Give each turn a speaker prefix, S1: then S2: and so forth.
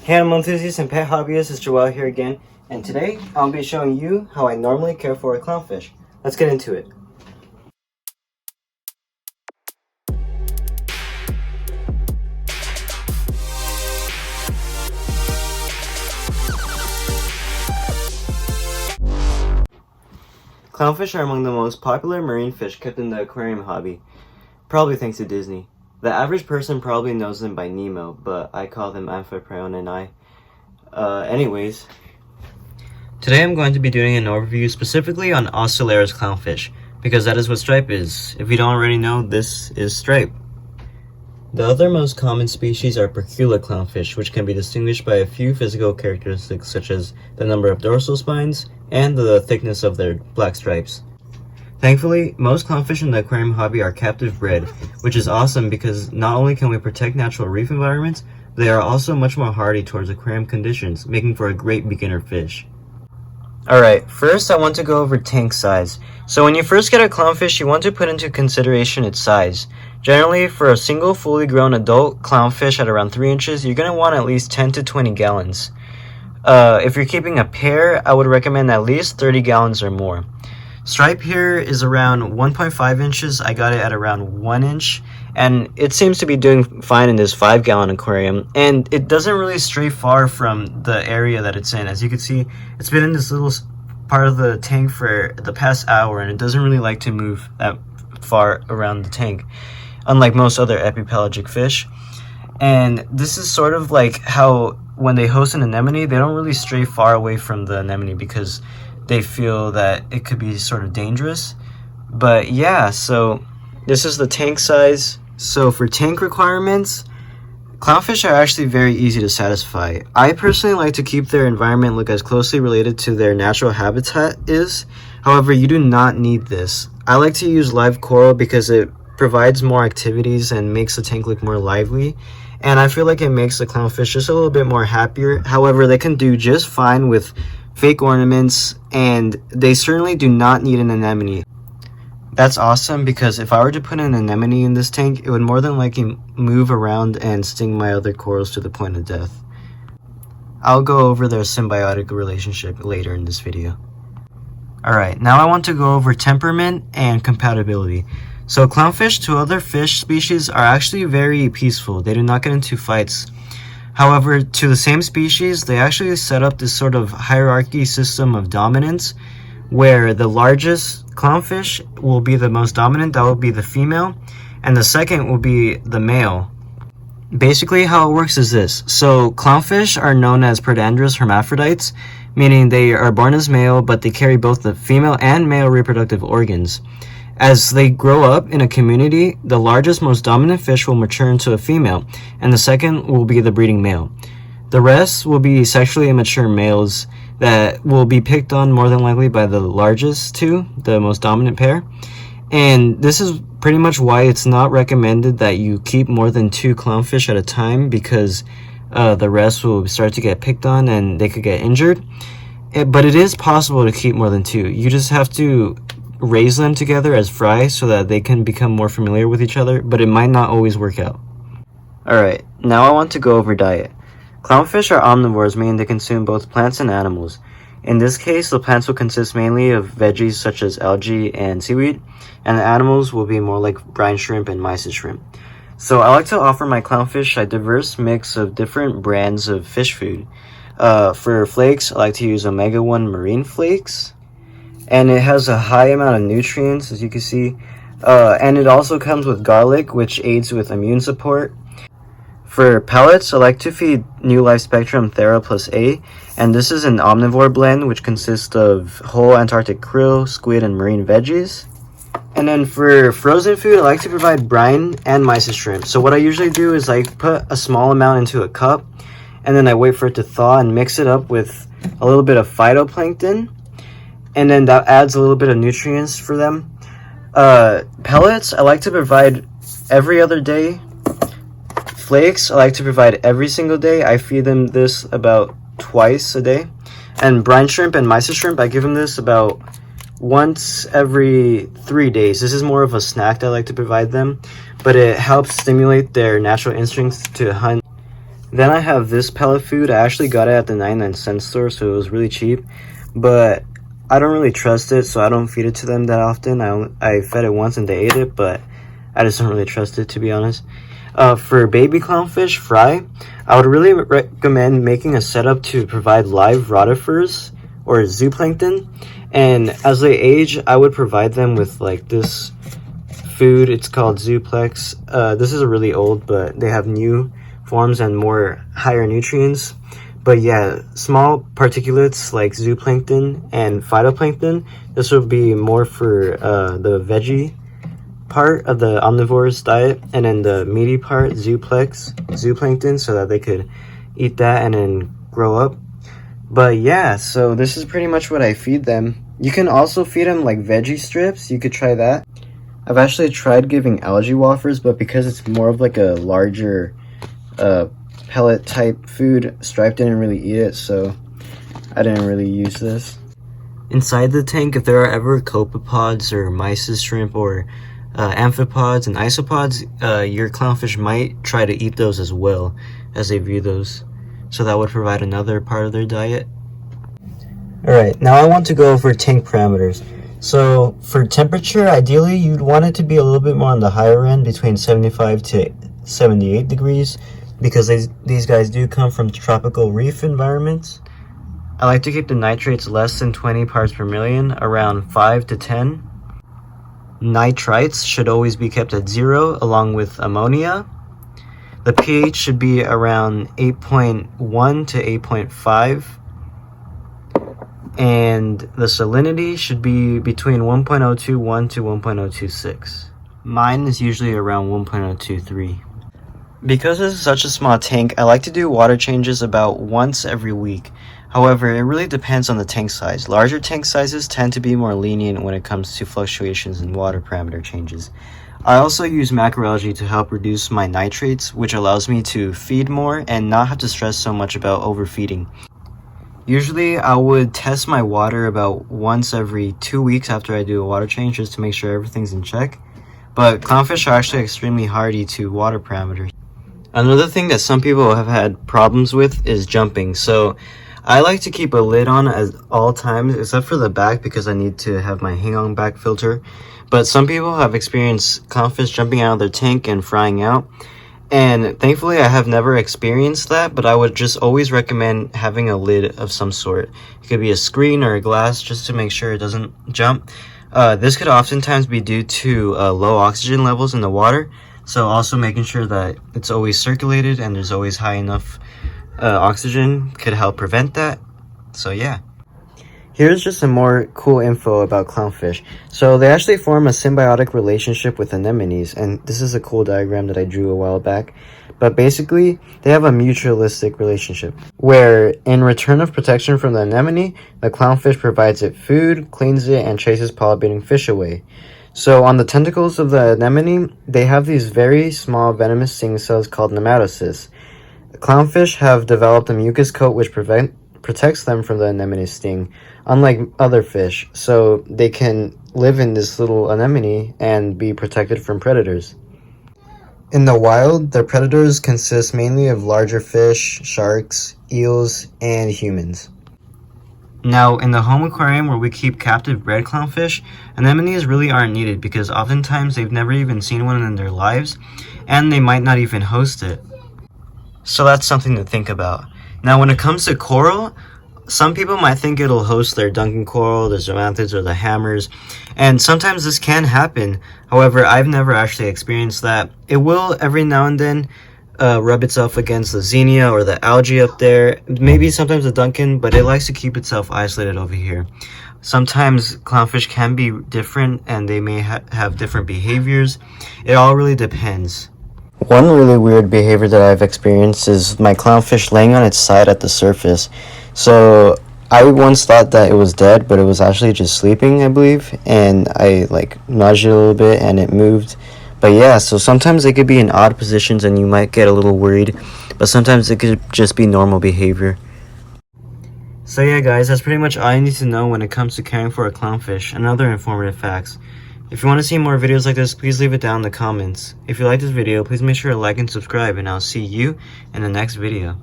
S1: Hey animal enthusiasts and pet hobbyists, it's Joel here again, and today I'll be showing you how I normally care for a clownfish. Let's get into it. Clownfish are among the most popular marine fish kept in the aquarium hobby, probably thanks to Disney. The average person probably knows them by Nemo, but I call them Amphiprioni. Anyways, today I'm going to be doing an overview specifically on Ocellaris clownfish, because that is what stripe is. If you don't already know, this is stripe. The other most common species are Percula clownfish, which can be distinguished by a few physical characteristics such as the number of dorsal spines and the thickness of their black stripes. Thankfully, most clownfish in the aquarium hobby are captive bred, which is awesome because not only can we protect natural reef environments, they are also much more hardy towards aquarium conditions, making for a great beginner fish. Alright, first I want to go over tank size. So when you first get a clownfish, you want to put into consideration its size. Generally, for a single fully grown adult clownfish at around 3 inches, you're going to want at least 10 to 20 gallons. If you're keeping a pair, I would recommend at least 30 gallons or more. Stripe here is around 1.5 inches. I got it at around 1 inch, and it seems to be doing fine in this 5-gallon aquarium, and it doesn't really stray far from the area that it's in. As you can see, it's been in this little part of the tank for the past hour, and it doesn't really like to move that far around the tank, unlike most other epipelagic fish. And this is sort of like how when they host an anemone, they don't really stray far away from the anemone because they feel that it could be sort of dangerous. But yeah, so this is the tank size. So for tank requirements, clownfish are actually very easy to satisfy. I personally like to keep their environment look as closely related to their natural habitat is. However, you do not need this. I like to use live coral because it provides more activities and makes the tank look more lively. And I feel like it makes the clownfish just a little bit more happier. However, they can do just fine with fake ornaments, and they certainly do not need an anemone. That's awesome because if I were to put an anemone in this tank, it would more than likely move around and sting my other corals to the point of death. I'll go over their symbiotic relationship later in this video. Alright, now I want to go over temperament and compatibility. So clownfish to other fish species are actually very peaceful. They do not get into fights. However, to the same species, they actually set up this sort of hierarchy system of dominance where the largest clownfish will be the most dominant, that will be the female, and the second will be the male. Basically, how it works is this. So clownfish are known as predandrous hermaphrodites, meaning they are born as male, but they carry both the female and male reproductive organs. As they grow up in a community, the largest, most dominant fish will mature into a female, and the second will be the breeding male. The rest will be sexually immature males that will be picked on more than likely by the largest two, the most dominant pair. And this is pretty much why it's not recommended that you keep more than 2 clownfish at a time, because the rest will start to get picked on and they could get injured. But it is possible to keep more than 2. You just have to raise them together as fry so that they can become more familiar with each other, but it might not always work out. Alright, now I want to go over diet. Clownfish are omnivores, meaning they consume both plants and animals. In this case, the plants will consist mainly of veggies such as algae and seaweed, and the animals will be more like brine shrimp and mysis shrimp. So I like to offer my clownfish a diverse mix of different brands of fish food. For flakes, I like to use omega-1 marine flakes, and it has a high amount of nutrients, as you can see, and it also comes with garlic, which aids with immune support. For pellets, I like to feed New Life Spectrum Thera Plus A, and this is an omnivore blend which consists of whole Antarctic krill, squid, and marine veggies. And then for frozen food, I like to provide brine and mysis shrimp. So what I usually do is I put a small amount into a cup, and then I wait for it to thaw and mix it up with a little bit of phytoplankton, and then that adds a little bit of nutrients for them. Pellets, I like to provide every other day. Flakes, I like to provide every single day. I feed them this about twice a day. And brine shrimp and mysis shrimp, I give them this about once every 3 days. This is more of a snack that I like to provide them, but it helps stimulate their natural instincts to hunt. Then I have this pellet food. I actually got it at the 99-cent store, so it was really cheap. But I don't really trust it, so I don't feed it to them that often. I fed it once and they ate it, but I just don't really trust it, to be honest. For baby clownfish fry, I would really recommend making a setup to provide live rotifers or zooplankton. And as they age, I would provide them with like this food. It's called Zuplex. This is really old, but they have new forms and more higher nutrients. But yeah, small particulates like zooplankton and phytoplankton. This will be more for the veggie part of the omnivorous diet, and then the meaty part, zooplankton, so that they could eat that and then grow up. But yeah, so this is pretty much what I feed them. You can also feed them like veggie strips. You could try that. I've actually tried giving algae wafers, but because it's more of like a larger pellet type food, Stripe didn't really eat it, so I didn't really use this. Inside the tank, if there are ever copepods or mysis shrimp or amphipods and isopods, your clownfish might try to eat those as well as they view those. So that would provide another part of their diet. Alright, now I want to go over tank parameters. So for temperature, ideally you'd want it to be a little bit more on the higher end, between 75 to 78 degrees, because these guys do come from tropical reef environments. I like to keep the nitrates less than 20 parts per million, around 5 to 10. Nitrites should always be kept at 0, along with ammonia. The pH should be around 8.1 to 8.5. And the salinity should be between 1.021 to 1.026. Mine is usually around 1.023. Because this is such a small tank, I like to do water changes about once every week. However, it really depends on the tank size. Larger tank sizes tend to be more lenient when it comes to fluctuations in water parameter changes. I also use macroalgae to help reduce my nitrates, which allows me to feed more and not have to stress so much about overfeeding. Usually I would test my water about once every 2 weeks after I do a water change, just to make sure everything's in check. But clownfish are actually extremely hardy to water parameters. Another thing that some people have had problems with is jumping. So I like to keep a lid on at all times, except for the back, because I need to have my hang-on back filter. But some people have experienced clownfish jumping out of their tank and frying out. And thankfully I have never experienced that, but I would just always recommend having a lid of some sort. It could be a screen or a glass, just to make sure it doesn't jump. This could oftentimes be due to low oxygen levels in the water, so also making sure that it's always circulated and there's always high enough oxygen could help prevent that. So yeah. Here's just some more cool info about clownfish. So they actually form a symbiotic relationship with anemones, and this is a cool diagram that I drew a while back. But basically, they have a mutualistic relationship, where in return of protection from the anemone, the clownfish provides it food, cleans it, and chases pollinating fish away. So on the tentacles of the anemone, they have these very small venomous sting cells called nematocysts. Clownfish have developed a mucus coat which protects them from the anemone sting, unlike other fish, so they can live in this little anemone and be protected from predators. In the wild, their predators consist mainly of larger fish, sharks, eels, and humans. Now, in the home aquarium where we keep captive bred clownfish, anemones really aren't needed because oftentimes they've never even seen one in their lives, and they might not even host it. So that's something to think about. Now, when it comes to coral, some people might think it'll host their Duncan coral, the zoanthids, or the hammers, and sometimes this can happen. However, I've never actually experienced that. It will every now and then rub itself against the xenia or the algae up there, maybe sometimes the Duncan, but it likes to keep itself isolated over here. Sometimes clownfish can be different and they may have different behaviors. It all really depends. One really weird behavior that I've experienced is my clownfish laying on its side at the surface. So I once thought that it was dead, but it was actually just sleeping, I believe, and I nudged it a little bit and it moved. But yeah, so sometimes they could be in odd positions and you might get a little worried, but sometimes it could just be normal behavior. So yeah guys, that's pretty much all you need to know when it comes to caring for a clownfish and other informative facts. If you want to see more videos like this, please leave it down in the comments. If you like this video, please make sure to like and subscribe, and I'll see you in the next video.